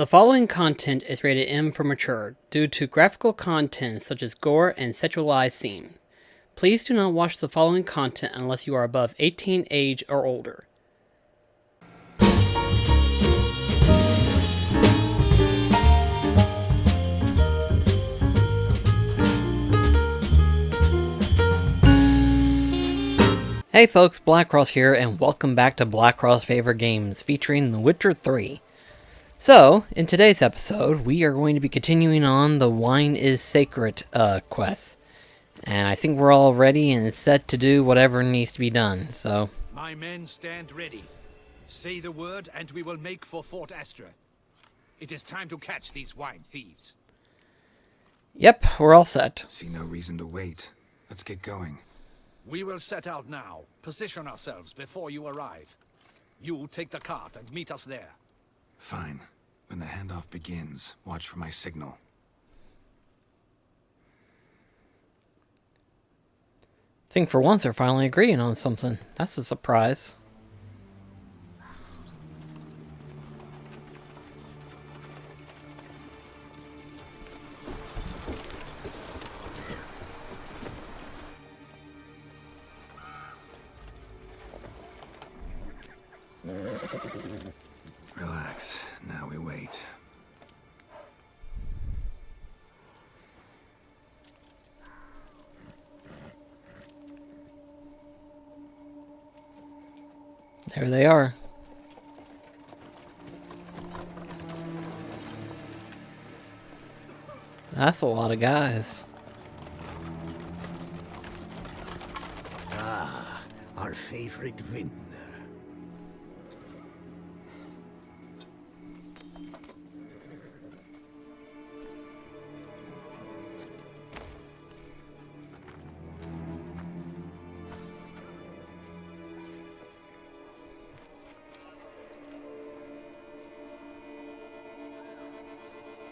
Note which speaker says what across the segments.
Speaker 1: The following content is rated M for mature due to graphical content such as gore and sexualized scene. Please do not watch the following content unless you are above 18 age or older. Hey folks, BlackCross here, and welcome back to BlackCross Favorite Games, featuring The Witcher 3. So, in today's episode, we are going to be continuing on the Wine is Sacred quest. And I think we're all ready and set to do whatever needs to be done, so...
Speaker 2: My men stand ready. Say the word and we will make for Fort Astra. It is time to catch these wine thieves.
Speaker 1: Yep, we're all set.
Speaker 3: See no reason to wait. Let's get going.
Speaker 2: We will set out now. Position ourselves before you arrive. You take the cart and meet us there.
Speaker 3: Fine. When the handoff begins, watch for my signal.
Speaker 1: I think for once they're finally agreeing on something. That's a surprise.
Speaker 3: Relax. Now we wait.
Speaker 1: There they are. That's a lot of guys.
Speaker 4: Ah, our favorite vintner.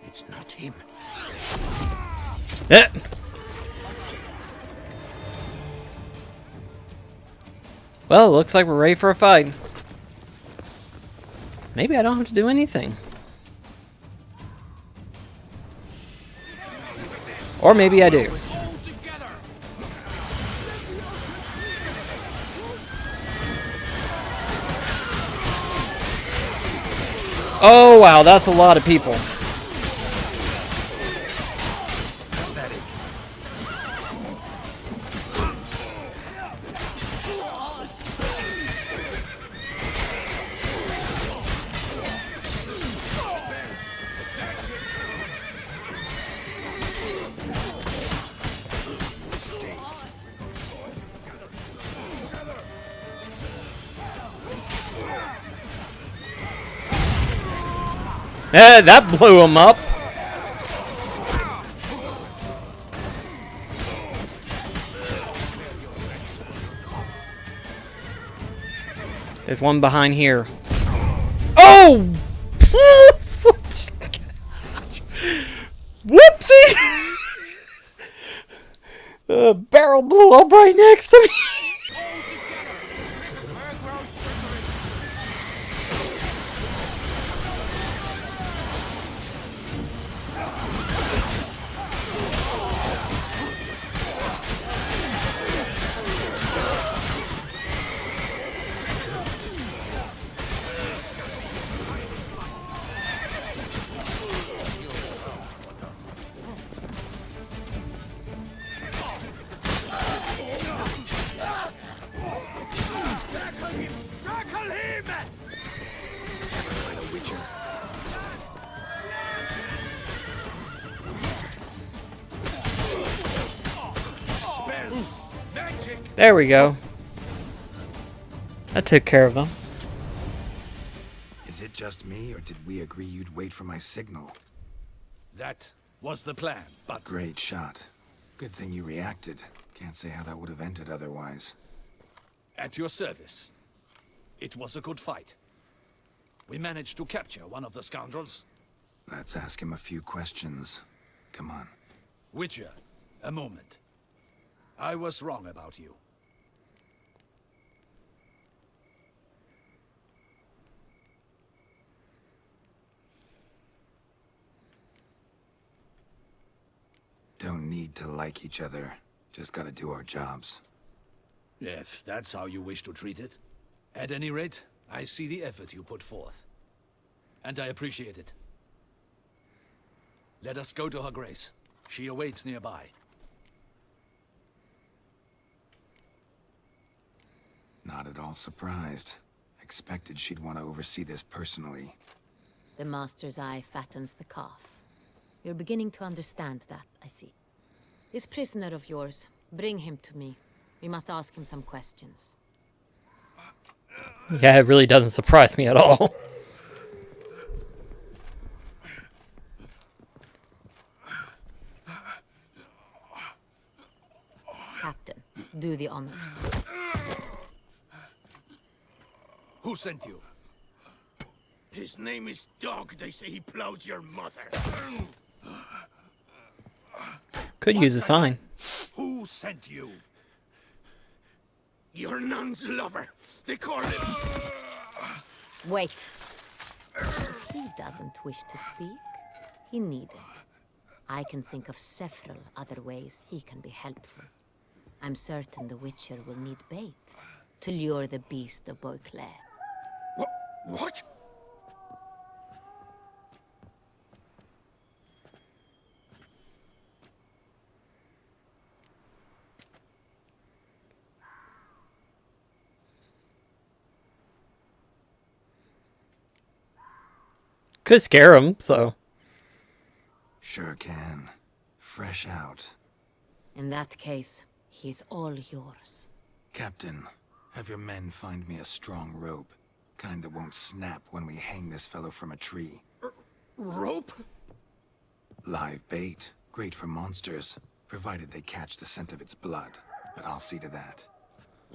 Speaker 4: It's not him.
Speaker 1: Eh. Well, it looks like we're ready for a fight. Maybe I don't have to do anything. Or maybe I do. Oh wow, that's a lot of people. That blew him up. There's one behind here. Oh! Whoopsie! The barrel blew up right next to me. There we go. I took care of them.
Speaker 3: Is it just me, or did we agree you'd wait for my signal?
Speaker 2: That was the plan, but...
Speaker 3: Great shot. Good thing you reacted. Can't say how that would have ended otherwise.
Speaker 2: At your service. It was a good fight. We managed to capture one of the scoundrels.
Speaker 3: Let's ask him a few questions. Come on.
Speaker 2: Witcher, a moment. I was wrong about you.
Speaker 3: Don't need to like each other. Just gotta do our jobs.
Speaker 2: If that's how you wish to treat it. At any rate, I see the effort you put forth. And I appreciate it. Let us go to her grace. She awaits nearby.
Speaker 3: Not at all surprised. Expected she'd want to oversee this personally.
Speaker 5: The Master's eye fattens the calf. You're beginning to understand that, I see. This prisoner of yours, bring him to me. We must ask him some questions.
Speaker 1: Yeah, it really doesn't surprise me at all.
Speaker 5: Captain, do the honors.
Speaker 2: Who sent you?
Speaker 4: His name is Dog. They say he plowed your mother.
Speaker 1: Could use a sign.
Speaker 2: Who sent you?
Speaker 4: Your nun's lover. They call him...
Speaker 5: Wait. If he doesn't wish to speak, he needn't. I can think of several other ways he can be helpful. I'm certain the Witcher will need bait to lure the beast of Beauclair.
Speaker 4: What?
Speaker 1: Could scare him, so.
Speaker 3: Sure can. Fresh out.
Speaker 5: In that case, he's all yours.
Speaker 3: Captain, have your men find me a strong rope. Kind that won't snap when we hang this fellow from a tree.
Speaker 4: Rope?
Speaker 3: Live bait. Great for monsters, provided they catch the scent of its blood. But I'll see to that.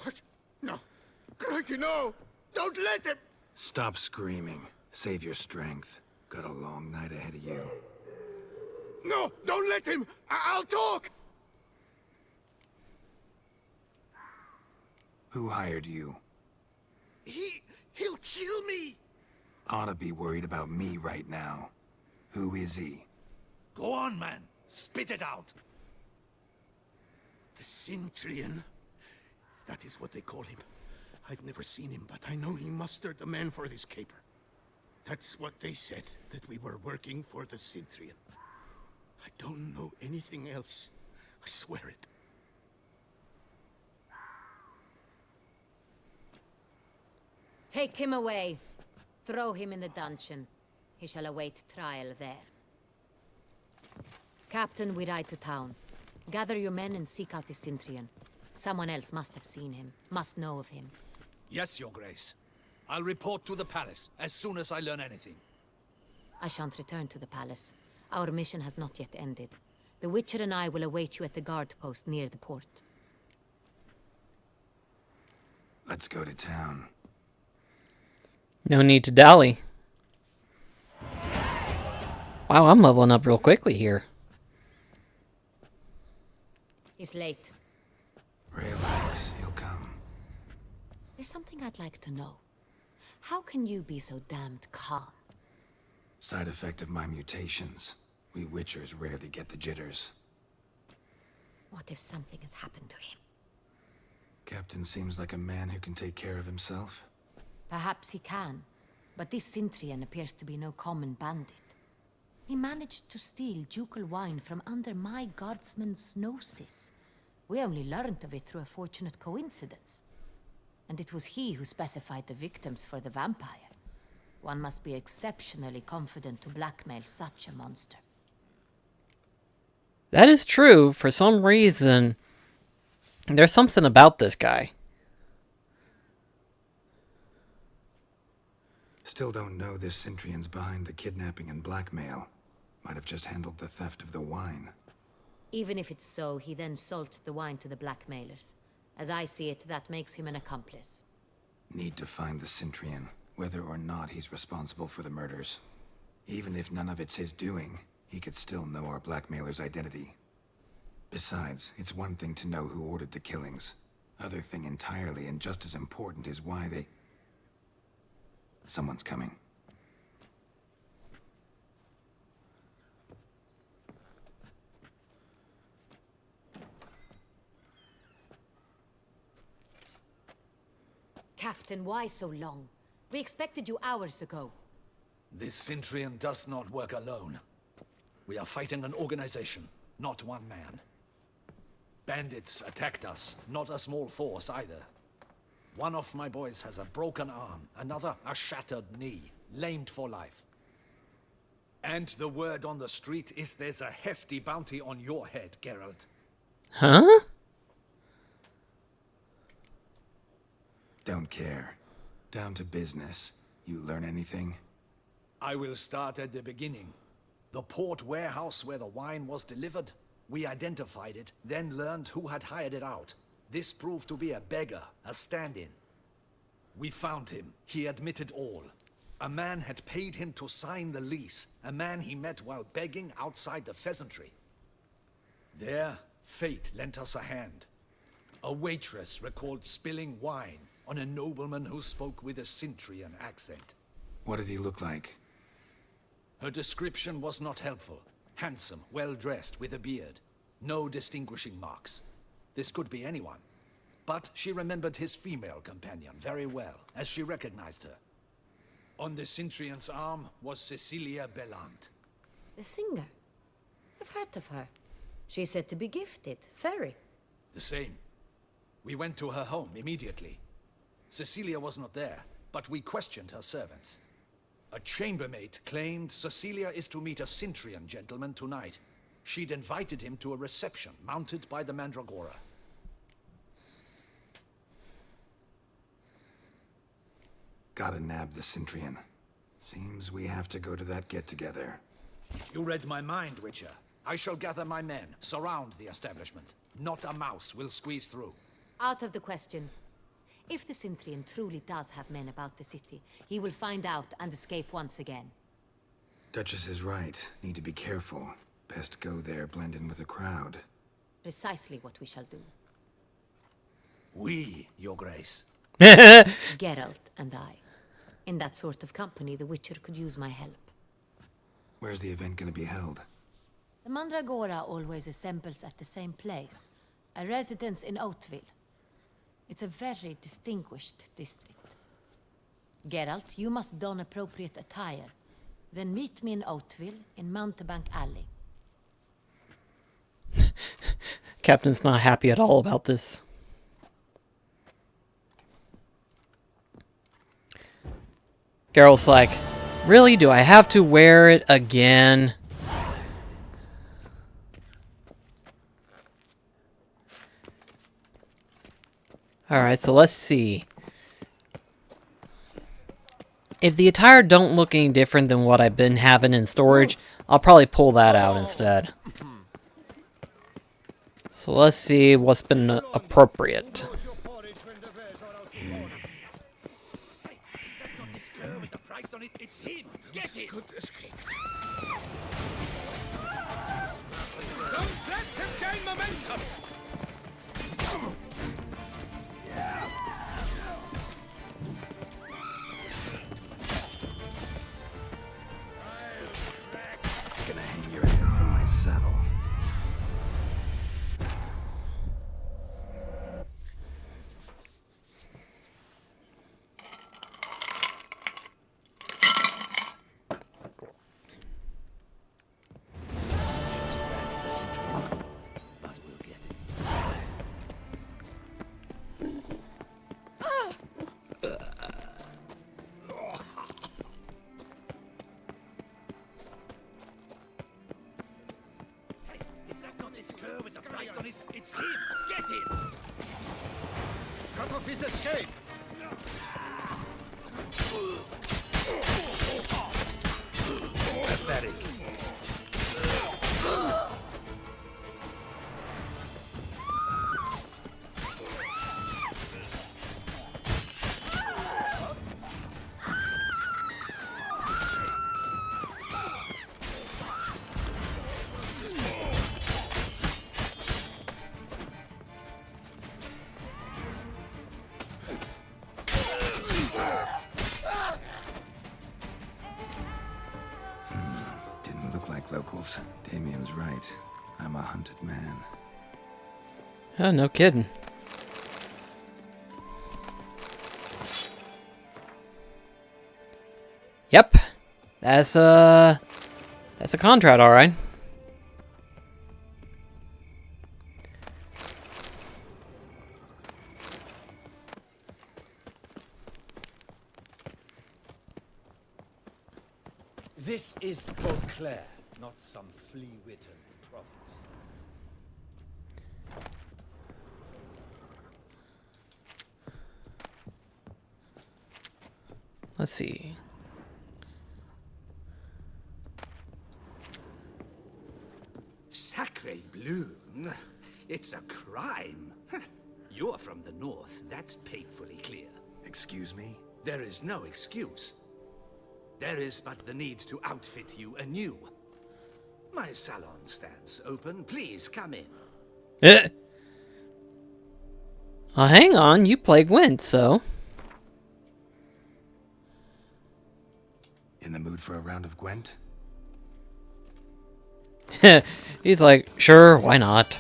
Speaker 4: What? No. Crikey, no! Don't let him!
Speaker 3: Stop screaming. Save your strength. Got a long night ahead of you.
Speaker 4: No! Don't let him! I'll talk!
Speaker 3: Who hired you?
Speaker 4: He'll kill me!
Speaker 3: Ought to be worried about me right now. Who is he?
Speaker 2: Go on, man. Spit it out.
Speaker 4: The Cintrian. That is what they call him. I've never seen him, but I know he mustered the men for this caper. That's what they said, that we were working for the Cintrian. I don't know anything else. I swear it.
Speaker 5: Take him away. Throw him in the dungeon. He shall await trial there. Captain, we ride to town. Gather your men and seek out the Cintrian. Someone else must have seen him, must know of him.
Speaker 2: Yes, Your Grace. I'll report to the palace as soon as I learn anything.
Speaker 5: I shan't return to the palace. Our mission has not yet ended. The Witcher and I will await you at the guard post near the port.
Speaker 3: Let's go to town.
Speaker 1: No need to dally. Wow, I'm leveling up real quickly here.
Speaker 5: He's late.
Speaker 3: Relax, he'll come.
Speaker 5: There's something I'd like to know. How can you be so damned calm?
Speaker 3: Side effect of my mutations. We Witchers rarely get the jitters.
Speaker 5: What if something has happened to him?
Speaker 3: Captain seems like a man who can take care of himself.
Speaker 5: Perhaps he can, but this Cintrian appears to be no common bandit. He managed to steal ducal wine from under my guardsman's noses. We only learned of it through a fortunate coincidence. And it was he who specified the victims for the vampire. One must be exceptionally confident to blackmail such a monster.
Speaker 1: That is true. For some reason, there's something about this guy.
Speaker 3: Still don't know this Cintrian's behind the kidnapping and blackmail. Might have just handled the theft of the wine.
Speaker 5: Even if it's so, he then sold the wine to the blackmailers. As I see it, that makes him an accomplice.
Speaker 3: Need to find the Cintrian, whether or not he's responsible for the murders. Even if none of it's his doing, he could still know our blackmailer's identity. Besides, it's one thing to know who ordered the killings. Other thing entirely, and just as important, is why they... Someone's coming.
Speaker 5: Captain, why so long? We expected you hours ago.
Speaker 2: This Cintrian does not work alone. We are fighting an organization, not one man. Bandits attacked us, not a small force either. One of my boys has a broken arm, another a shattered knee, lamed for life. And the word on the street is there's a hefty bounty on your head, Geralt.
Speaker 1: Huh?
Speaker 3: Don't care. Down to business. You learn anything?
Speaker 2: I will start at the beginning. The port warehouse where the wine was delivered, we identified it, then learned who had hired it out. This proved to be a beggar, a stand-in. We found him. He admitted all. A man had paid him to sign the lease, a man he met while begging outside the pheasantry. There, fate lent us a hand. A waitress recalled spilling wine on a nobleman who spoke with a Cintrian accent.
Speaker 3: What did he look like?
Speaker 2: Her description was not helpful. Handsome, well-dressed, with a beard. No distinguishing marks. This could be anyone. But she remembered his female companion very well, as she recognized her. On the Cintrian's arm was Cecilia Bellant.
Speaker 5: The singer? I've heard of her. She's said to be gifted, fairy.
Speaker 2: The same. We went to her home immediately. Cecilia was not there, but we questioned her servants. A chambermaid claimed Cecilia is to meet a Cintrian gentleman tonight. She'd invited him to a reception mounted by the Mandragora.
Speaker 3: Gotta nab the Cintrian. Seems we have to go to that get-together.
Speaker 2: You read my mind, Witcher. I shall gather my men, surround the establishment. Not a mouse will squeeze through.
Speaker 5: Out of the question. If the Cintrian truly does have men about the city, he will find out and escape once again.
Speaker 3: Duchess is right. Need to be careful. Best go there, blend in with the crowd.
Speaker 5: Precisely what we shall do.
Speaker 2: We, Your Grace.
Speaker 5: Geralt and I. In that sort of company, the Witcher could use my help.
Speaker 3: Where's the event gonna be held?
Speaker 5: The Mandragora always assembles at the same place, a residence in Oatville. It's a very distinguished district. Geralt, you must don appropriate attire. Then meet me in Oatville, in Mountebank Alley.
Speaker 1: Captain's not happy at all about this. Geralt's like, really? Do I have to wear it again? Alright, so let's see. If the attire don't look any different than what I've been having in storage, I'll probably pull that out instead. So let's see what's been appropriate.
Speaker 2: It's him! Get it! Don't let him gain momentum!
Speaker 3: Gonna hang your head from my saddle.
Speaker 2: It's him! Get him!
Speaker 4: Cut off his escape!
Speaker 2: Pathetic.
Speaker 3: Didn't look like locals. Damien's right. I'm a hunted man.
Speaker 1: Oh, no kidding. Yep. That's a contract, alright.
Speaker 2: This is Beauclair, not some flea-witten province.
Speaker 1: Let's see.
Speaker 2: Sacre bleu! It's a crime. You're from the north, that's painfully clear.
Speaker 3: Excuse me?
Speaker 2: There is no excuse. There is but the need to outfit you anew. My salon stands open. Please come in.
Speaker 1: Hang on, you play Gwent, so.
Speaker 3: In the mood for a round of Gwent?
Speaker 1: He's like, sure, why not?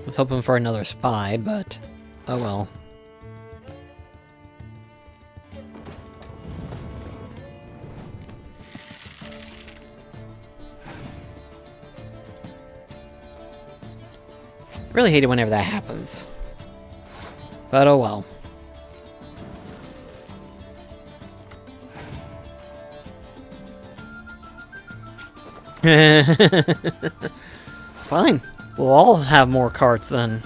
Speaker 1: Was hoping for another spy, but oh well. Really hate it whenever that happens. But oh well. Fine. We'll all have more carts then.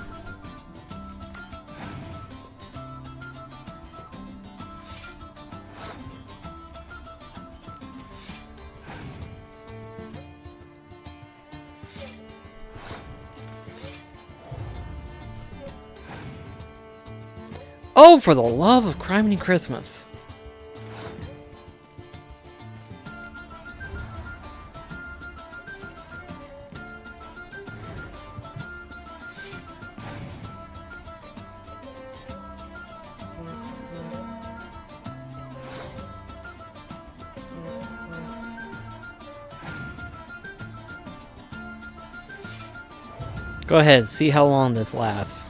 Speaker 1: Oh, for the love of Criminy Christmas. Go ahead, see how long this lasts.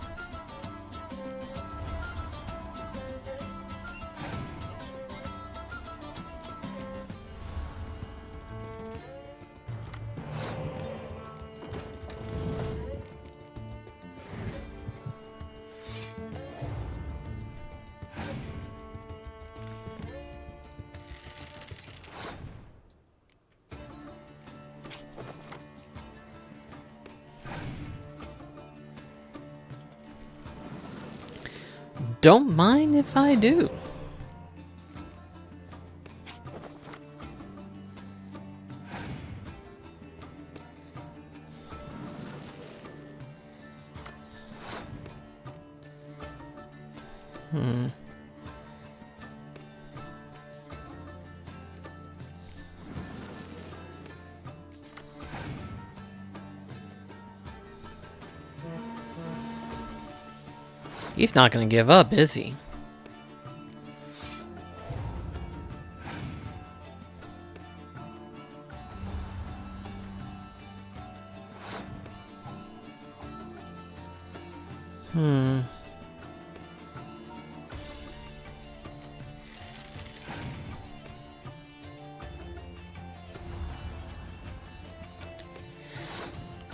Speaker 1: Don't mind if I do. He's not going to give up, is he?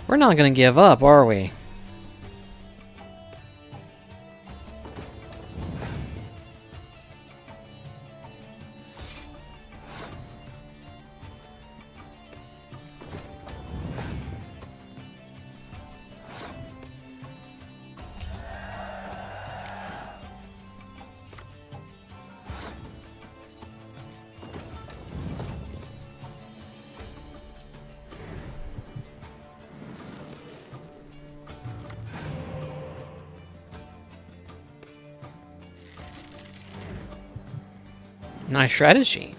Speaker 1: We're not going to give up, are we? Nice strategy.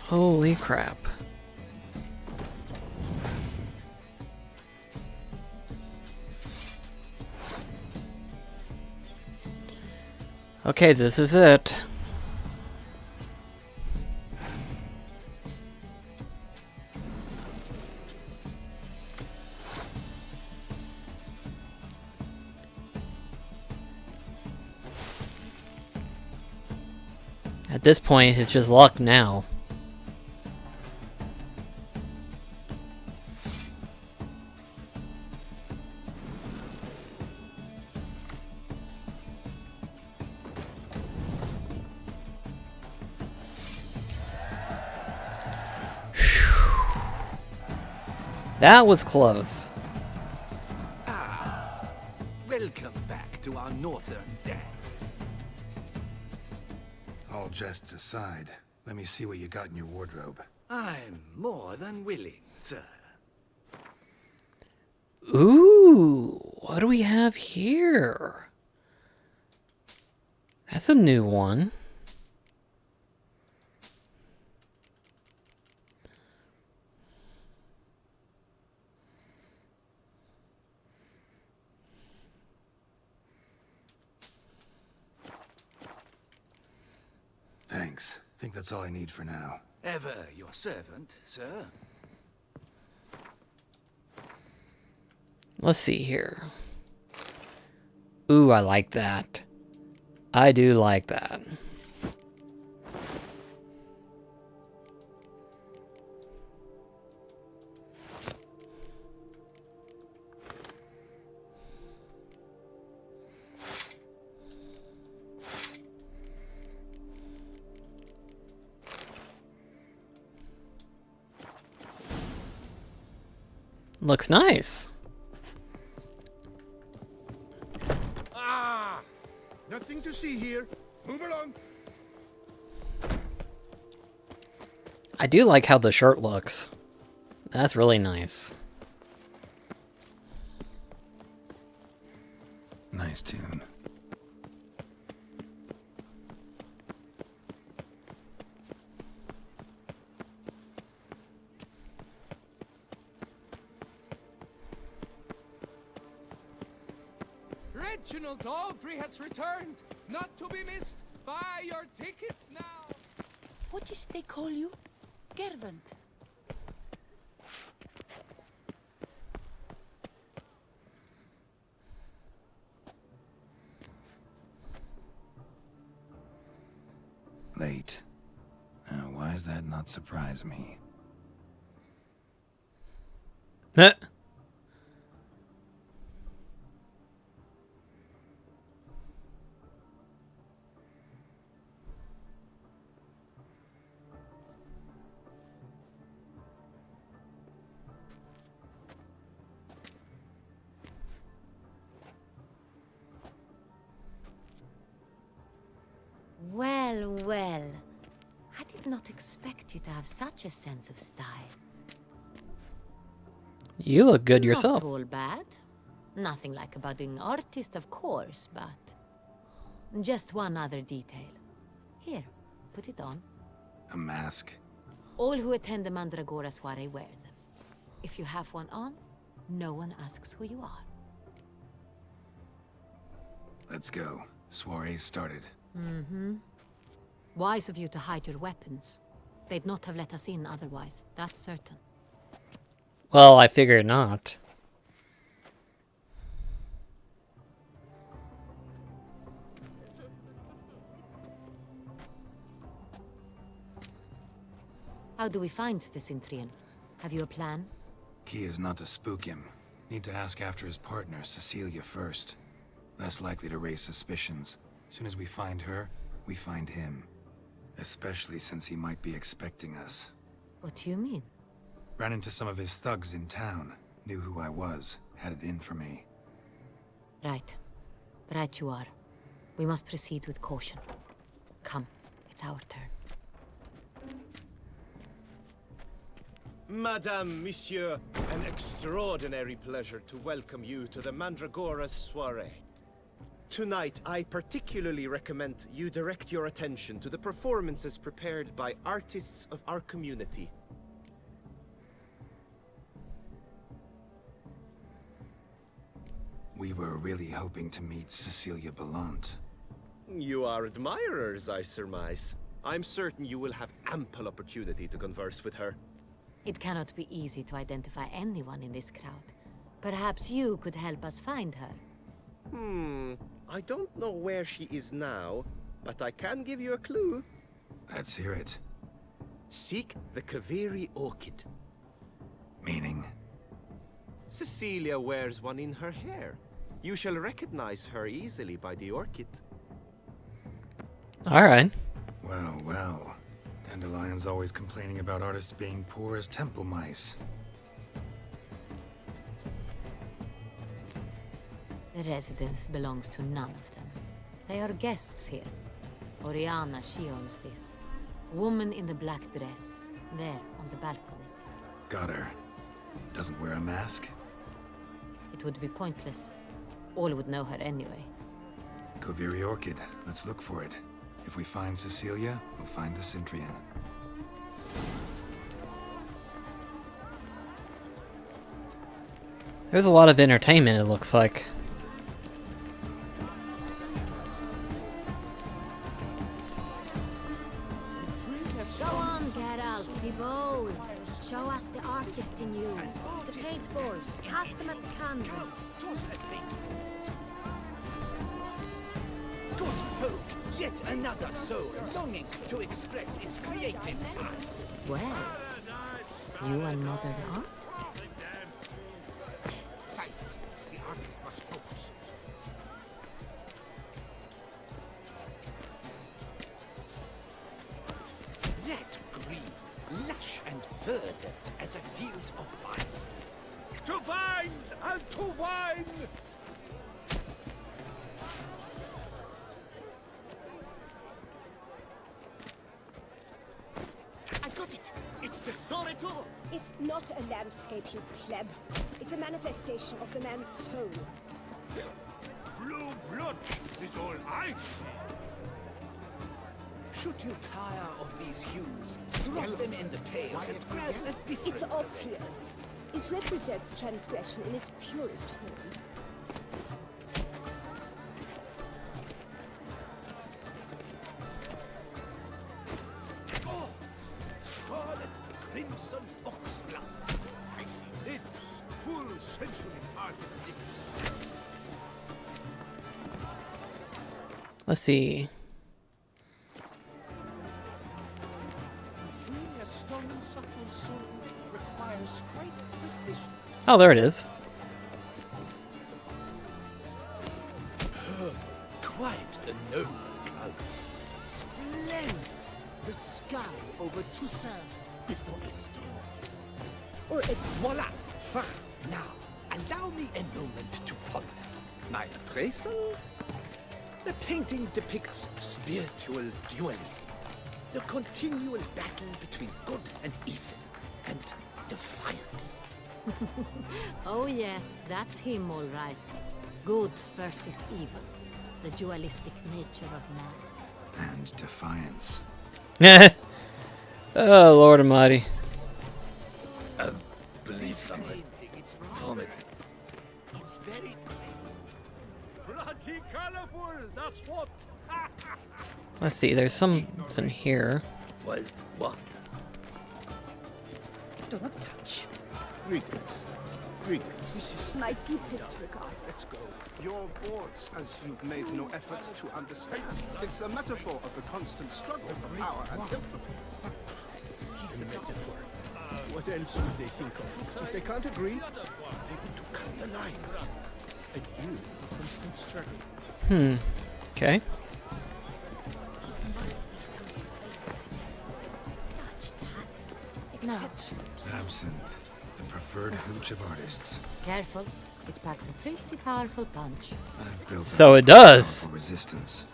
Speaker 1: Holy crap. Okay, this is it. At this point, it's just luck now. That was close.
Speaker 2: Welcome back to our northern den.
Speaker 3: All jests aside, let me see what you got in your wardrobe.
Speaker 2: I'm more than willing, sir.
Speaker 1: Ooh, what do we have here? That's a new one.
Speaker 3: Thanks. Think that's all I need for now.
Speaker 2: Ever your servant, sir.
Speaker 1: Let's see here. Ooh, I like that. I do like that. Looks nice.
Speaker 4: Nothing to see here. Move along.
Speaker 1: I do like how the shirt looks. That's really nice.
Speaker 3: Nice tune.
Speaker 6: Reginald Aubrey has returned, not to be missed. Buy your tickets now.
Speaker 7: What is they call you? Gervant.
Speaker 3: Late. Why does that not surprise me?
Speaker 1: Heh.
Speaker 5: Well, well. I did not expect you to have such a sense of style.
Speaker 1: You look good
Speaker 5: Not
Speaker 1: yourself.
Speaker 5: all bad. Nothing like a budding artist, of course, but... just one other detail. Here, put it on.
Speaker 3: A mask?
Speaker 5: All who attend the Mandragora soiree wear them. If you have one on, no one asks who you are.
Speaker 3: Let's go. Soiree started.
Speaker 5: Wise of you to hide your weapons. They'd not have let us in otherwise, that's certain.
Speaker 1: Well, I figured not.
Speaker 5: How do we find the Cintrian? Have you a plan?
Speaker 3: Key is not to spook him. Need to ask after his partner, Cecilia, first. Less likely to raise suspicions. Soon as we find her, we find him. Especially since he might be expecting us.
Speaker 5: What do you mean?
Speaker 3: Ran into some of his thugs in town. Knew who I was. Had it in for me.
Speaker 5: Right. Right you are. We must proceed with caution. Come, it's our turn.
Speaker 8: Madame, Monsieur, an extraordinary pleasure to welcome you to the Mandragora's soiree. Tonight, I particularly recommend you direct your attention to the performances prepared by artists of our community.
Speaker 3: We were really hoping to meet Cecilia Belant.
Speaker 8: You are admirers, I surmise. I'm certain you will have ample opportunity to converse with her.
Speaker 5: It cannot be easy to identify anyone in this crowd. Perhaps you could help us find her.
Speaker 8: I don't know where she is now, but I can give you a clue.
Speaker 3: Let's hear it.
Speaker 8: Seek the Kaveri orchid.
Speaker 3: Meaning?
Speaker 8: Cecilia wears one in her hair. You shall recognize her easily by the orchid.
Speaker 1: Alright.
Speaker 3: Well, well. Dandelion's always complaining about artists being poor as temple mice.
Speaker 5: The residence belongs to none of them. They are guests here. Oriana, she owns this. Woman in the black dress, there on the balcony.
Speaker 3: Got her. Doesn't wear a mask?
Speaker 5: It would be pointless. All would know her anyway.
Speaker 3: Kaveri orchid. Let's look for it. If we find Cecilia, we'll find the Cintrian.
Speaker 1: There's a lot of entertainment, it looks like.
Speaker 5: Go on, Geralt, be bold. Show us the artist in you. The paintballs, cast them at the canvas.
Speaker 2: Good folk, yet another soul longing to express its creative side.
Speaker 5: Well, you and modern art?
Speaker 2: Silence. The artist must focus. That green, lush and verdant as a field of vines.
Speaker 6: To vines and to wine!
Speaker 2: I got it! It's the Soretor!
Speaker 9: It's not a landscape, you pleb. It's a manifestation of the man's soul.
Speaker 4: Blue blood is all I see.
Speaker 2: Should you tire of these hues, drop them in the pail and grab a different...
Speaker 9: It's obvious. It represents transgression in its purest form.
Speaker 2: Gauze, scarlet, crimson oxblood.
Speaker 4: I see lips, full sensually parted lips.
Speaker 1: Let's see.
Speaker 6: Freeing a stolen subtle soul requires great precision.
Speaker 1: Oh, there it is.
Speaker 2: Quite the noble color. Splendid! The sky over Toussaint before a storm. Or a voila! Fine. Now, allow me a moment to ponder. My appraisal? The painting depicts spiritual dualism. The continual battle between good and evil. And defiance.
Speaker 5: Oh yes, that's him all right. Good versus evil. The dualistic nature of man.
Speaker 3: And defiance.
Speaker 1: Oh, Lord Almighty.
Speaker 2: Believe something. It's vomit.
Speaker 6: It's very bloody colorful, that's what.
Speaker 1: Let's see, there's something here.
Speaker 2: What? Do not touch.
Speaker 4: Greetings. Greetings.
Speaker 9: My deepest regards.
Speaker 4: Let's go. Your boards, as you've made no effort to understand. It's a metaphor of the constant struggle for power and influence.
Speaker 2: He's a metaphor.
Speaker 4: What else would they think of? If they can't agree, they want to cut the line. A new constant struggle.
Speaker 1: Okay.
Speaker 5: No,
Speaker 3: Absinthe. The preferred hooch of artists.
Speaker 5: careful. It packs a pretty powerful punch.
Speaker 3: I've built
Speaker 1: So
Speaker 3: up
Speaker 1: it does.
Speaker 3: powerful resistance.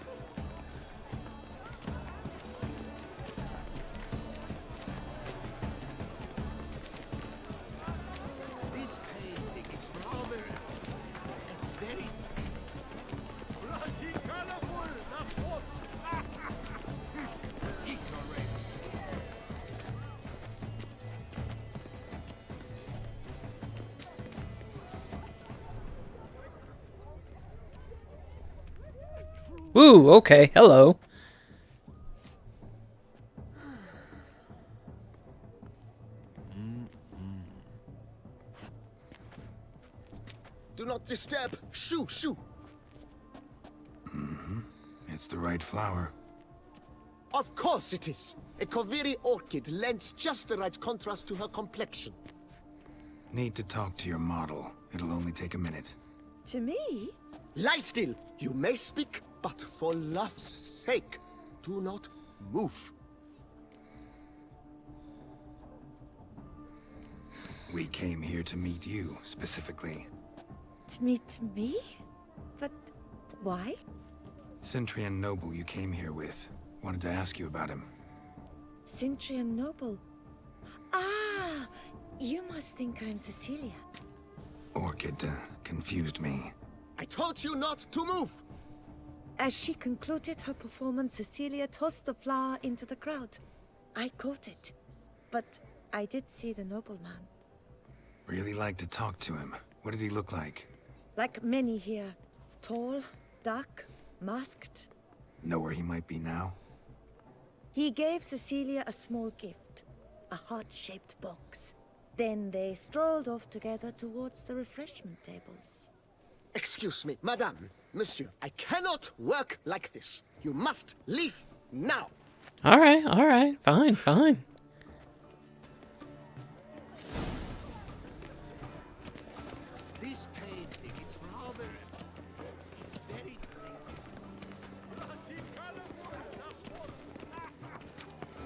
Speaker 2: This painting, it's rather... It's very...
Speaker 6: Bloody colorful, that's what.
Speaker 2: ignorant.
Speaker 1: Ooh, okay, hello.
Speaker 4: Do not disturb! Shoo, shoo!
Speaker 3: It's the right flower.
Speaker 4: Of course it is! A Koviri orchid lends just the right contrast to her complexion.
Speaker 3: Need to talk to your model. It'll only take a minute.
Speaker 7: To me?
Speaker 4: Lie still! You may speak, but for love's sake, do not move.
Speaker 3: We came here to meet you, specifically.
Speaker 7: To meet me? But why?
Speaker 3: Centrian noble you came here with. Wanted to ask you about him.
Speaker 7: Cintrian Noble. Ah! You must think I'm Cecilia.
Speaker 3: Orchid confused me.
Speaker 4: I told you not to move!
Speaker 7: As she concluded her performance, Cecilia tossed the flower into the crowd. I caught it. But I did see the nobleman.
Speaker 3: Really like to talk to him. What did he look like?
Speaker 7: Like many here. Tall, dark, masked.
Speaker 3: Know where he might be now?
Speaker 7: He gave Cecilia a small gift. A heart-shaped box. Then they strolled off together towards the refreshment tables.
Speaker 4: Excuse me, madame, monsieur, I cannot work like this. You must leave now.
Speaker 1: Alright, fine.
Speaker 4: This painting, it's rather... It's very...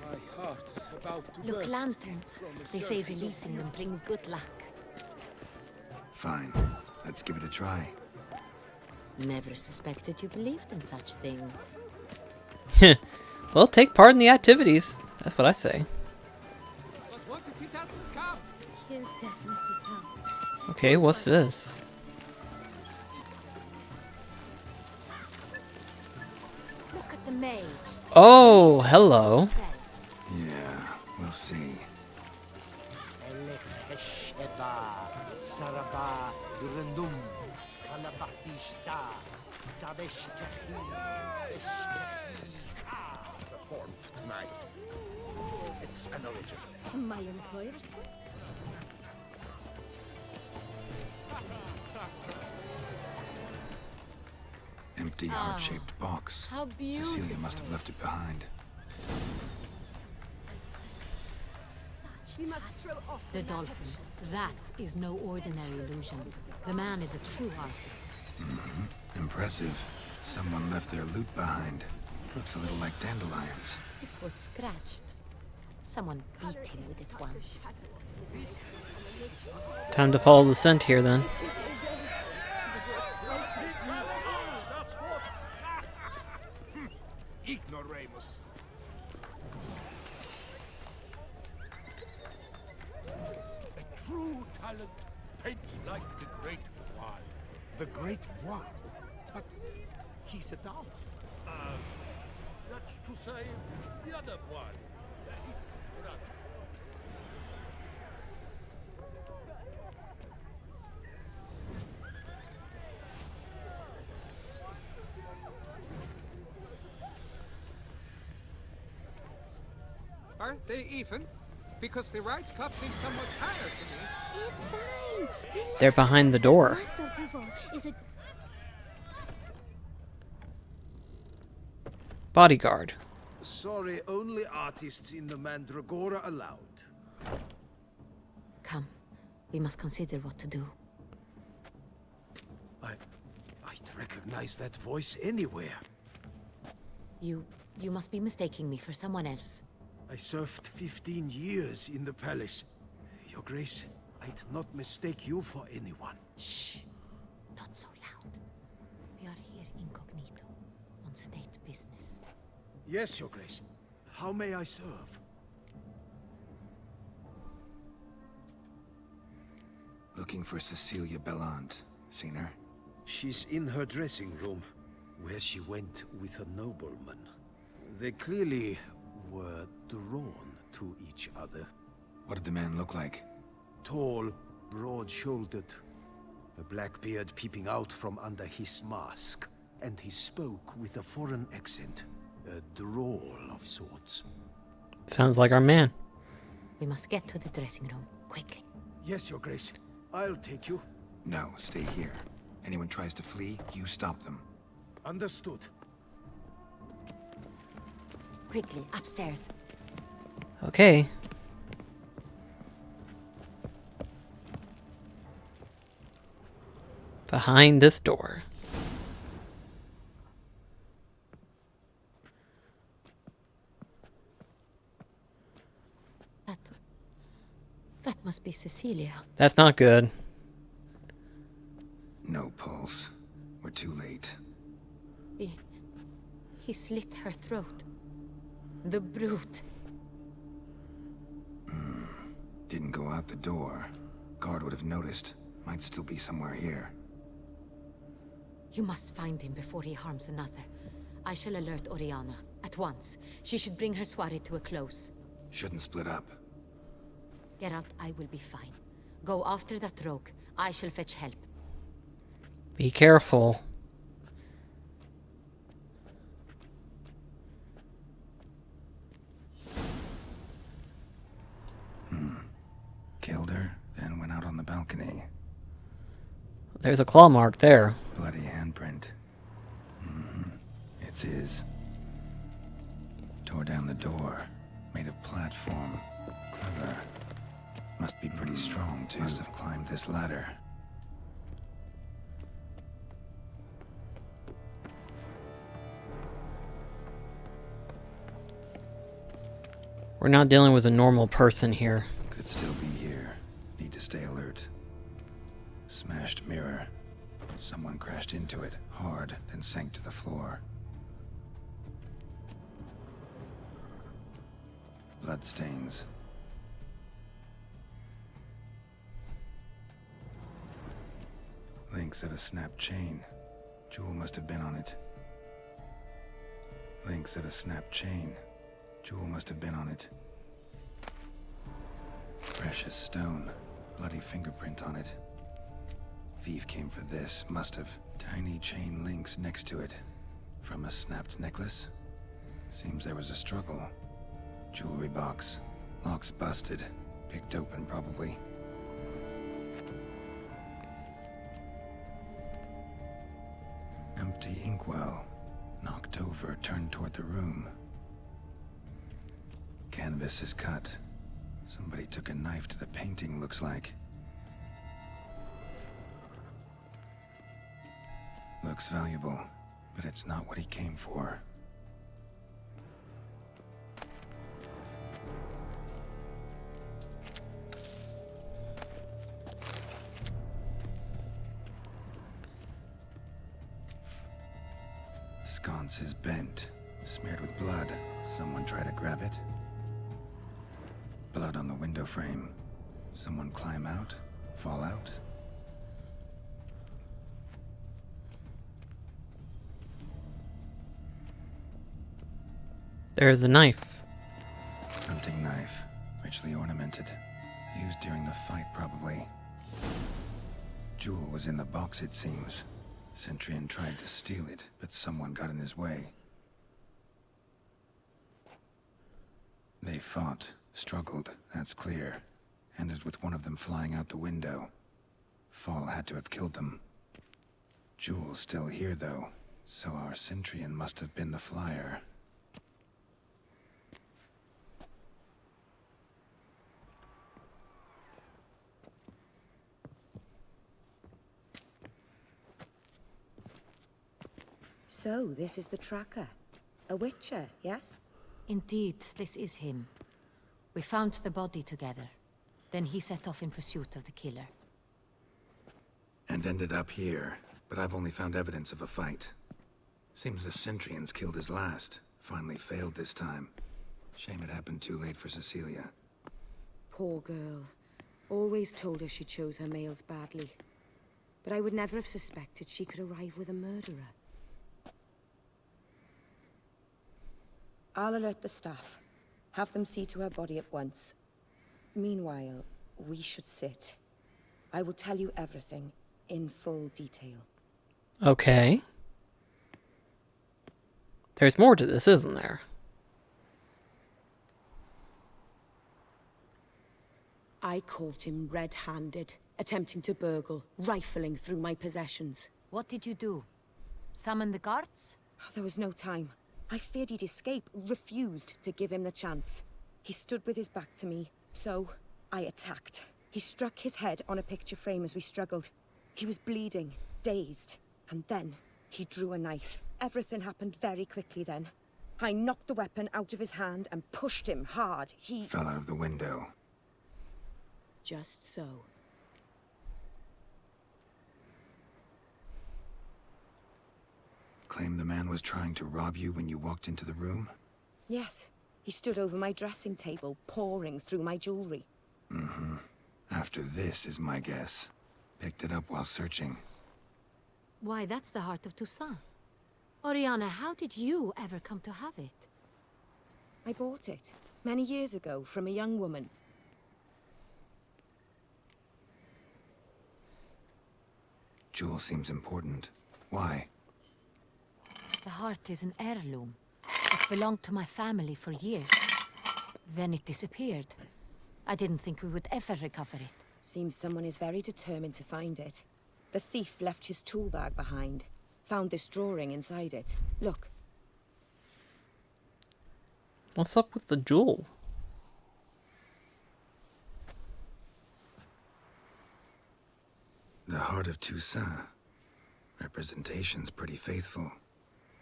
Speaker 8: My heart's about to
Speaker 5: Look,
Speaker 8: burst
Speaker 5: lanterns.
Speaker 8: from the
Speaker 5: They say
Speaker 8: surface of
Speaker 5: releasing them brings good luck.
Speaker 3: Fine. Let's give it a try.
Speaker 5: Never suspected you believed in such things.
Speaker 1: Well, take part in the activities. That's what I say.
Speaker 6: But what if he doesn't come?
Speaker 5: He'll definitely come.
Speaker 1: Okay, what's this?
Speaker 5: Look at the mage.
Speaker 1: Oh, hello.
Speaker 5: Spells.
Speaker 3: Yeah, we'll see.
Speaker 4: Performed tonight. It's an original.
Speaker 5: My employers.
Speaker 3: Empty heart-shaped box.
Speaker 5: How
Speaker 3: Cecilia must have left it behind.
Speaker 9: We must throw off
Speaker 5: The dolphins. That is no ordinary illusion. The man is a true artist.
Speaker 3: Impressive. Someone left their loot behind. Looks a little like dandelions.
Speaker 5: This was scratched. Someone beat him with it once.
Speaker 1: Time to follow the scent here then.
Speaker 4: Ignoramus.
Speaker 10: A true talent paints like the great one.
Speaker 4: The Great One. But he's a dancer.
Speaker 10: That's to say, the other one. His brother.
Speaker 6: Are they even? Because the right cup seems somewhat higher to me.
Speaker 9: It's fine. Relax.
Speaker 1: They're behind the door.
Speaker 9: Master Buvo is a
Speaker 1: Bodyguard.
Speaker 2: Sorry, only artists in the Mandragora allowed.
Speaker 5: Come. We must consider what to do.
Speaker 2: I'd recognize that voice anywhere.
Speaker 5: You must be mistaking me for someone else.
Speaker 2: I served 15 years in the palace. Your Grace, I'd not mistake you for anyone.
Speaker 5: Shh. Not so loud. We are here incognito, on state business.
Speaker 2: Yes, Your Grace. How may I serve?
Speaker 3: Looking for Cecilia Bellant. Seen her?
Speaker 2: She's in her dressing room, where she went with a nobleman. They clearly were drawn to each other.
Speaker 3: What did the man look like?
Speaker 2: Tall, broad-shouldered, a black beard peeping out from under his mask.
Speaker 4: and he spoke with a foreign accent, a drawl of sorts.
Speaker 1: Sounds like our man.
Speaker 5: We must get to the dressing room, quickly.
Speaker 4: Yes, Your Grace. I'll take you.
Speaker 3: No, stay here. Anyone tries to flee, you stop them.
Speaker 4: Understood.
Speaker 5: Quickly, upstairs.
Speaker 1: Okay. Behind this door.
Speaker 5: That must be Cecilia.
Speaker 1: That's not good.
Speaker 3: No pulse. We're too late.
Speaker 5: He slit her throat. The brute.
Speaker 3: Didn't go out the door. Guard would have noticed. Might still be somewhere here.
Speaker 5: You must find him before he harms another. I shall alert Oriana. At once. She should bring her soiree to a close.
Speaker 3: Shouldn't split up.
Speaker 5: Geralt, I will be fine. Go after that rogue. I shall fetch help.
Speaker 1: Be careful.
Speaker 3: Killed her, then went out on the balcony.
Speaker 1: There's a claw mark there.
Speaker 3: Bloody handprint. It's his. Tore down the door. Made a platform. Clever. Must be pretty strong, too. Must have climbed this ladder.
Speaker 1: We're not dealing with a normal person here.
Speaker 3: Could still be here. Need to stay alert. Smashed mirror. Someone crashed into it, hard, then sank to the floor. Bloodstains. Links of a snapped chain. Jewel must have been on it. Links of a snapped chain. Jewel must have been on it. Precious stone. Bloody fingerprint on it. Thief came for this. Must have. Tiny chain links next to it. From a snapped necklace? Seems there was a struggle. Jewelry box. Lock's busted. Picked open, probably. Empty inkwell. Knocked over, turned toward the room. Canvas is cut. Somebody took a knife to the painting, looks like. Looks valuable, but it's not what he came for. Sconce is bent, smeared with blood. Someone try to grab it. Blood on the window frame. Someone climb out? Fall out?
Speaker 1: There's a knife.
Speaker 3: Hunting knife. Richly ornamented. Used during the fight, probably. Jewel was in the box, it seems. Centurion tried to steal it, but someone got in his way. They fought, struggled, that's clear. Ended with one of them flying out the window. Fall had to have killed them. Jewel's still here, though, so our Centurion must have been the flyer.
Speaker 7: So, this is the tracker. A witcher, yes?
Speaker 5: Indeed, this is him. We found the body together. Then he set off in pursuit of the killer.
Speaker 3: And ended up here, but I've only found evidence of a fight. Seems the Centurions killed his last. Finally failed this time. Shame it happened too late for Cecilia.
Speaker 11: Poor girl. Always told her she chose her males badly. But I would never have suspected she could arrive with a murderer.
Speaker 7: I'll alert the staff. Have them see to her body at once. Meanwhile, we should sit. I will tell you everything, in full detail.
Speaker 1: Okay. There's more to this, isn't there?
Speaker 11: I caught him red-handed, attempting to burgle, rifling through my possessions.
Speaker 5: What did you do? Summon the guards?
Speaker 11: There was no time. I feared he'd escape, refused to give him the chance. He stood with his back to me, so I attacked. He struck his head on a picture frame as we struggled. He was bleeding, dazed, and then he drew a knife. Everything happened very quickly then. I knocked the weapon out of his hand and pushed him hard. He
Speaker 3: Fell out of the window.
Speaker 11: Just so.
Speaker 3: Claim the man was trying to rob you when you walked into the room?
Speaker 11: Yes. He stood over my dressing table, pouring through my jewelry.
Speaker 3: Mm-hmm. After this is my guess. Picked it up while searching.
Speaker 5: Why, that's the heart of Toussaint. Oriana, how did you ever come to have it?
Speaker 11: I bought it, many years ago, from a young woman.
Speaker 3: Jewel seems important. Why?
Speaker 5: The heart is an heirloom. It belonged to my family for years. Then it disappeared. I didn't think we would ever recover it.
Speaker 11: Seems someone is very determined to find it. The thief left his tool bag behind. Found this drawing inside it. Look.
Speaker 1: What's up with the jewel?
Speaker 3: The heart of Toussaint. Representation's pretty faithful.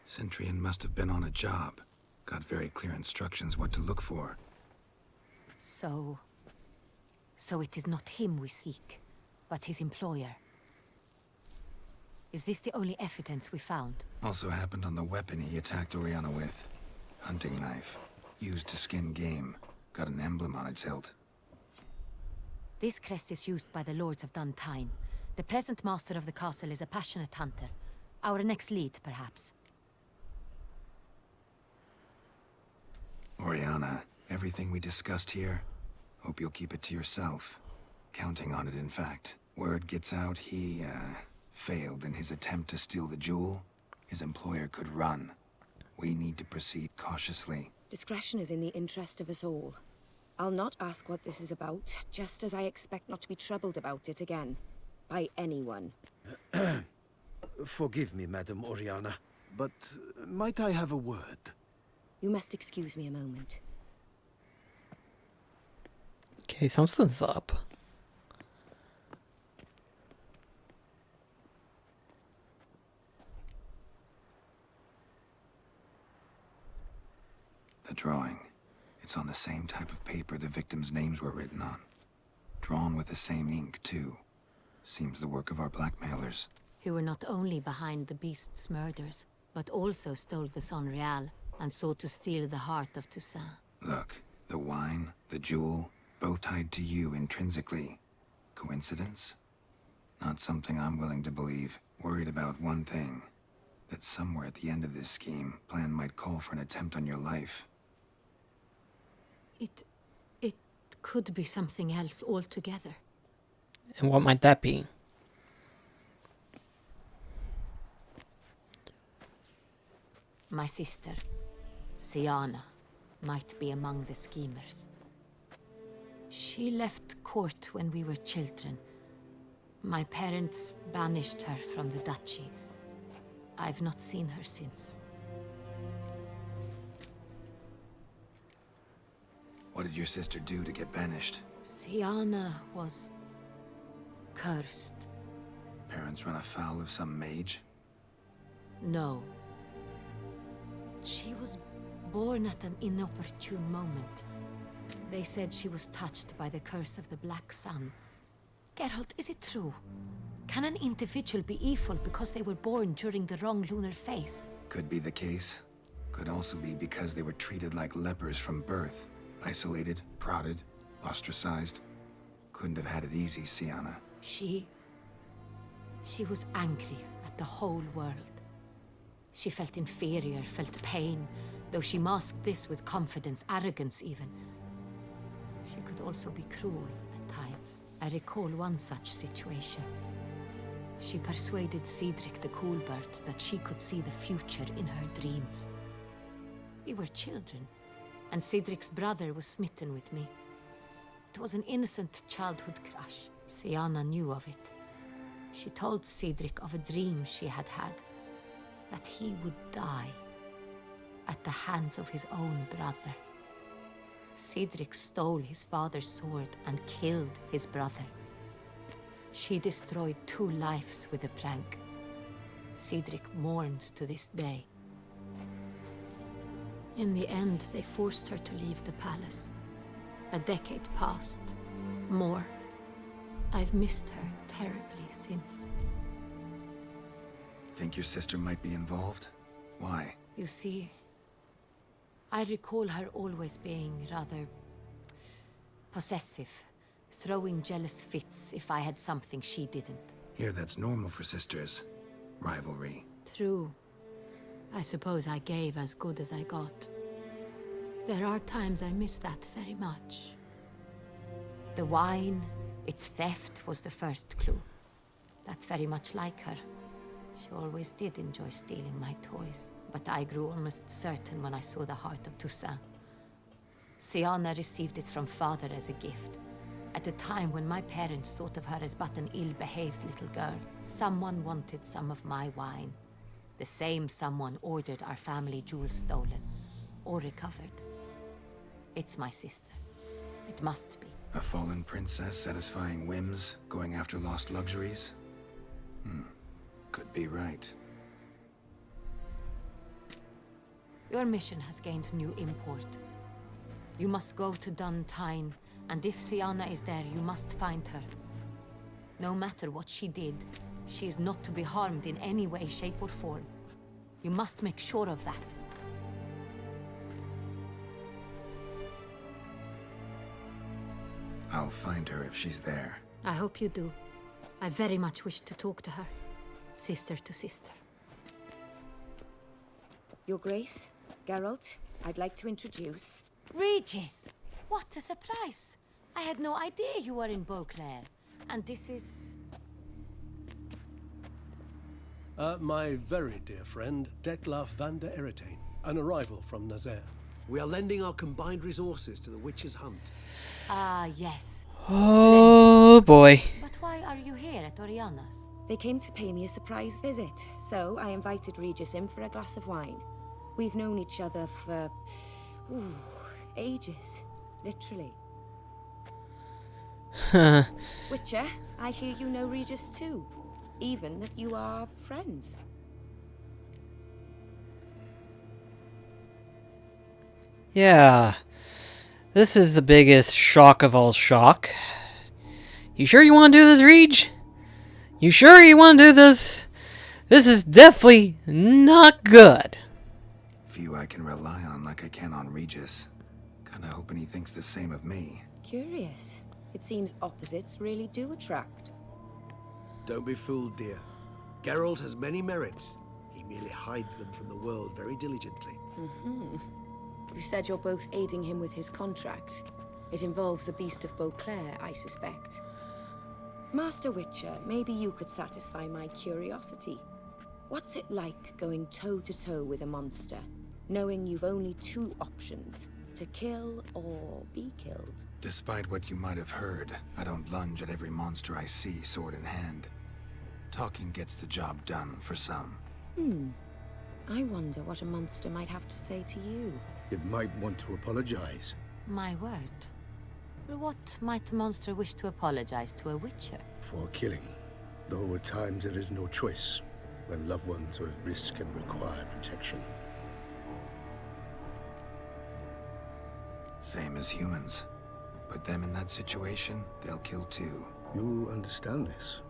Speaker 3: Centurion must have been on a job. Got very clear instructions what to look for.
Speaker 5: So it is not him we seek, but his employer. Is this the only evidence we found?
Speaker 3: Also happened on the weapon he attacked Oriana with. Hunting knife. Used to skin game. Got an emblem on its hilt.
Speaker 5: This crest is used by the Lords of Duntine. The present master of the castle is a passionate hunter. Our next lead, perhaps.
Speaker 3: Oriana, everything we discussed here, hope you'll keep it to yourself. Counting on it, in fact. Word gets out he, failed in his attempt to steal the jewel. His employer could run. We need to proceed cautiously.
Speaker 11: Discretion is in the interest of us all. I'll not ask what this is about, just as I expect not to be troubled about it again. By anyone.
Speaker 8: Forgive me, Madam Oriana, but might I have a word?
Speaker 11: You must excuse me a moment.
Speaker 1: Okay, something's up.
Speaker 3: The drawing. It's on the same type of paper the victims' names were written on. Drawn with the same ink, too. Seems the work of our blackmailers.
Speaker 5: Who were not only behind the beast's murders, but also stole the Son Real and sought to steal the heart of Toussaint.
Speaker 3: Look, the wine, the jewel, both tied to you intrinsically. Coincidence? Not something I'm willing to believe. Worried about one thing. That somewhere at the end of this scheme, plan might call for an attempt on your life.
Speaker 5: It could be something else altogether.
Speaker 1: And what might that be?
Speaker 5: My sister, Siana, might be among the schemers. She left court when we were children. My parents banished her from the duchy. I've not seen her since.
Speaker 3: What did your sister do to get banished?
Speaker 5: Siana was cursed.
Speaker 3: Parents run afoul of some mage?
Speaker 5: No. She was born at an inopportune moment. They said she was touched by the curse of the Black Sun. Geralt, is it true? Can an individual be evil because they were born during the wrong lunar phase?
Speaker 3: Could be the case. Could also be because they were treated like lepers from birth. Isolated, prodded, ostracized. Couldn't have had it easy, Siana.
Speaker 5: She was angry at the whole world. She felt inferior, felt pain, though she masked this with confidence, arrogance even. She could also be cruel at times. I recall one such situation. She persuaded Cedric the Coolbird that she could see the future in her dreams. We were children, and Cedric's brother was smitten with me. It was an innocent childhood crush. Sienna knew of it. She told Cedric of a dream she had had, that he would die at the hands of his own brother. Cedric stole his father's sword and killed his brother. She destroyed 2 lives with a prank. Cedric mourns to this day. In the end, they forced her to leave the palace. A decade passed. More. I've missed her terribly since.
Speaker 3: Think your sister might be involved? Why?
Speaker 5: You see, I recall her always being rather possessive, throwing jealous fits if I had something she didn't.
Speaker 3: Here, that's normal for sisters. Rivalry.
Speaker 5: True. I suppose I gave as good as I got. There are times I miss that very much. The wine, its theft, was the first clue. That's very much like her. She always did enjoy stealing my toys, but I grew almost certain when I saw the heart of Toussaint. Sienna received it from father as a gift. At a time when my parents thought of her as but an ill-behaved little girl, someone wanted some of my wine. The same someone ordered our family jewels stolen, or recovered. It's my sister. It must be.
Speaker 3: A fallen princess satisfying whims, going after lost luxuries? Could be right.
Speaker 5: Your mission has gained new import. You must go to Dun Tyne, and if Sienna is there, you must find her. No matter what she did, she is not to be harmed in any way, shape, or form. You must make sure of that.
Speaker 3: I'll find her if she's there.
Speaker 5: I hope you do. I very much wish to talk to her. Sister to sister.
Speaker 11: Your Grace, Geralt, I'd like to introduce...
Speaker 5: Regis! What a surprise! I had no idea you were in Beauclair. And this is...
Speaker 10: My very dear friend, Detlaf van der Eretain, an arrival from Nazaire. We are lending our combined resources to the Witch's Hunt.
Speaker 5: Ah, yes.
Speaker 1: Oh boy.
Speaker 5: But why are you here at Oriana's?
Speaker 11: They came to pay me a surprise visit, so I invited Regis in for a glass of wine. We've known each other for... ages. Literally. Witcher, I hear you know Regis too. Even that you are friends.
Speaker 1: Yeah. This is the biggest shock of all shock. You sure you want to do this, Reg? You sure you want to do this? This is definitely not good.
Speaker 3: Few I can rely on like I can on Regis. Kinda hoping he thinks the same of me.
Speaker 11: Curious. It seems opposites really do attract.
Speaker 10: Don't be fooled, dear. Geralt has many merits. He merely hides them from the world very diligently.
Speaker 11: You said you're both aiding him with his contract. It involves the Beast of Beauclair, I suspect. Master Witcher, maybe you could satisfy my curiosity. What's it like going toe-to-toe with a monster, knowing you've only 2 options, to kill or be killed?
Speaker 3: Despite what you might have heard, I don't lunge at every monster I see sword in hand. Talking gets the job done for some.
Speaker 11: I wonder what a monster might have to say to you.
Speaker 4: It might want to apologize.
Speaker 5: My word. For what might a monster wish to apologize to a witcher?
Speaker 4: For killing. Though at times there is no choice, when loved ones are at risk and require protection.
Speaker 3: Same as humans. Put them in that situation, they'll kill too.
Speaker 4: You understand this.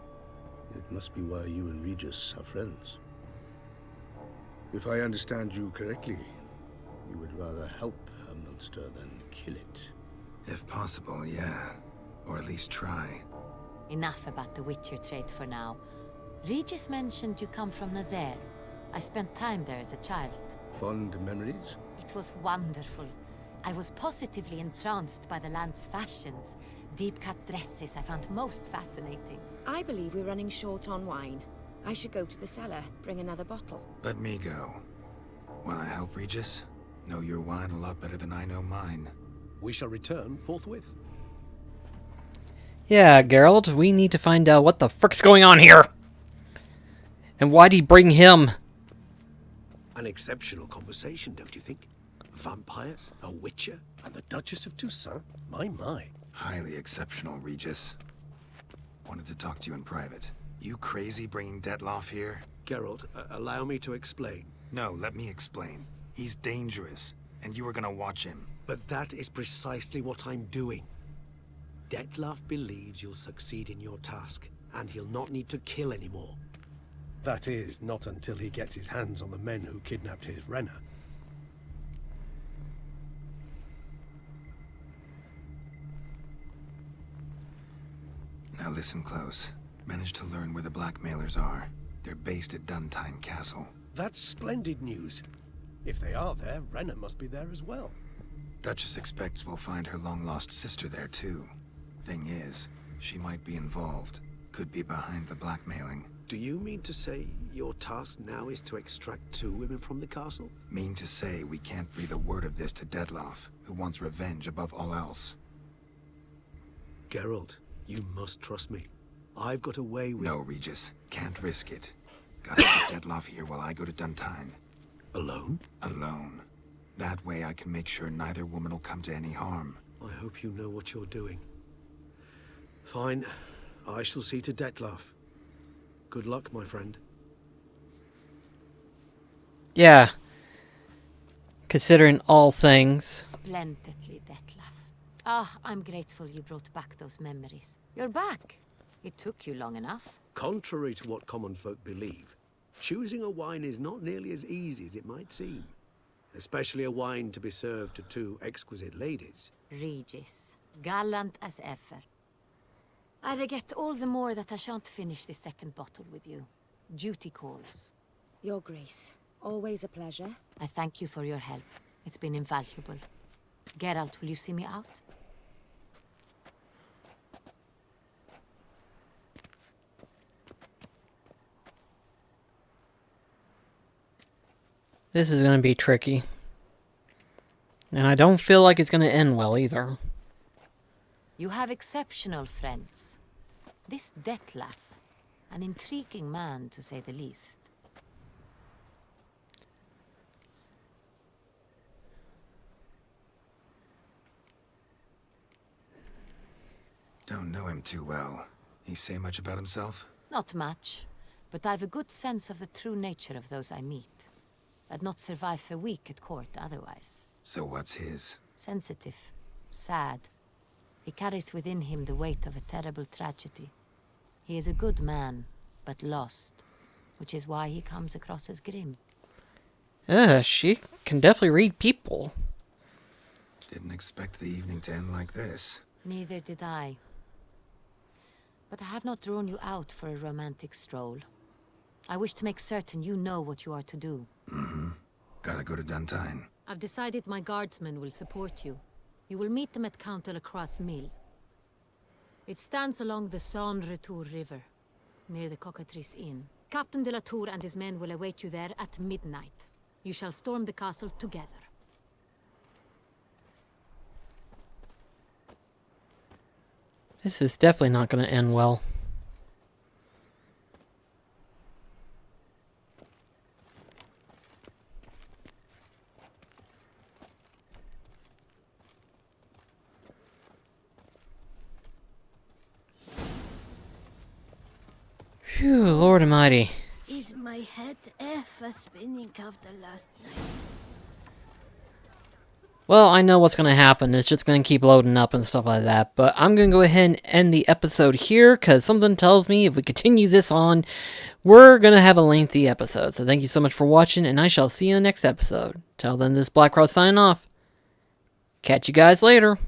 Speaker 4: It must be why you and Regis are friends. If I understand you correctly, you would rather help a monster than kill it.
Speaker 3: If possible, yeah. Or at least try.
Speaker 5: Enough about the witcher trade for now. Regis mentioned you come from Nazaire. I spent time there as a child.
Speaker 4: Fond memories?
Speaker 5: It was wonderful. I was positively entranced by the land's fashions. Deep-cut dresses I found most fascinating.
Speaker 11: I believe we're running short on wine. I should go to the cellar, bring another bottle.
Speaker 3: Let me go. Wanna help Regis? Know your wine a lot better than I know mine.
Speaker 10: We shall return forthwith.
Speaker 1: Yeah, Geralt, we need to find out what the frick's going on here. And why'd he bring him?
Speaker 10: An exceptional conversation, don't you think? Vampires, a witcher, and the Duchess of Toussaint? My.
Speaker 3: Highly exceptional, Regis. Wanted to talk to you in private. You crazy bringing Detloff here?
Speaker 10: Geralt, allow me to explain.
Speaker 3: No, let me explain. He's dangerous, and you are gonna watch him.
Speaker 10: But that is precisely what I'm doing. Detloff believes you'll succeed in your task, and he'll not need to kill anymore. That is, not until he gets his hands on the men who kidnapped his Renna.
Speaker 3: Now listen close. Managed to learn where the blackmailers are. They're based at Duntine Castle.
Speaker 10: That's splendid news. If they are there, Renna must be there as well.
Speaker 3: Duchess expects we'll find her long-lost sister there, too. Thing is, she might be involved. Could be behind the blackmailing.
Speaker 10: Do you mean to say your task now is to extract 2 women from the castle?
Speaker 3: Mean to say we can't breathe a word of this to Detloff, who wants revenge above all else.
Speaker 10: Geralt, you must trust me. I've got a way with...
Speaker 3: No, Regis. Can't risk it. Gotta get Detloff here while I go to Duntine.
Speaker 10: Alone?
Speaker 3: Alone. That way I can make sure neither woman will come to any harm.
Speaker 10: I hope you know what you're doing. Fine. I shall see to Detloff. Good luck, my friend.
Speaker 1: Yeah. Considering all things.
Speaker 5: Splendidly, Detlef. Ah, I'm grateful you brought back those memories. You're back. It took you long enough.
Speaker 10: Contrary to what common folk believe, choosing a wine is not nearly as easy as it might seem. Especially a wine to be served to 2 exquisite ladies.
Speaker 5: Regis, gallant as ever. I regret all the more that I shan't finish the second bottle with you. Duty calls.
Speaker 11: Your Grace, always a pleasure.
Speaker 5: I thank you for your help. It's been invaluable. Geralt, will you see me out?
Speaker 1: This is going to be tricky. And I don't feel like it's going to end well either.
Speaker 5: You have exceptional friends. This Detlef, an intriguing man to say the least.
Speaker 3: Don't know him too well. He say much about himself?
Speaker 5: Not much, but I've a good sense of the true nature of those I meet. I'd not survive a week at court otherwise.
Speaker 3: So what's his?
Speaker 5: Sensitive, sad. He carries within him the weight of a terrible tragedy. He is a good man, but lost, which is why he comes across as grim.
Speaker 1: She can definitely read people.
Speaker 3: Didn't expect the evening to end like this.
Speaker 5: Neither did I. But I have not drawn you out for a romantic stroll. I wish to make certain you know what you are to do.
Speaker 3: Mm-hmm. Gotta go to Duntine.
Speaker 5: I've decided my guardsmen will support you. You will meet them at Count de la Croix Mill. It stands along the Saône-Retour River, near the Cockatrice Inn. Captain de la Tour and his men will await you there at midnight. You shall storm the castle together.
Speaker 1: This is definitely not going to end well. Phew, Lord Almighty.
Speaker 12: Is my head ever spinning after last night?
Speaker 1: Well, I know what's going to happen. It's just going to keep loading up and stuff like that. But I'm going to go ahead and end the episode here, because something tells me if we continue this on, we're going to have a lengthy episode. So thank you so much for watching, and I shall see you in the next episode. Till then, this is BlackCross signing off. Catch you guys later.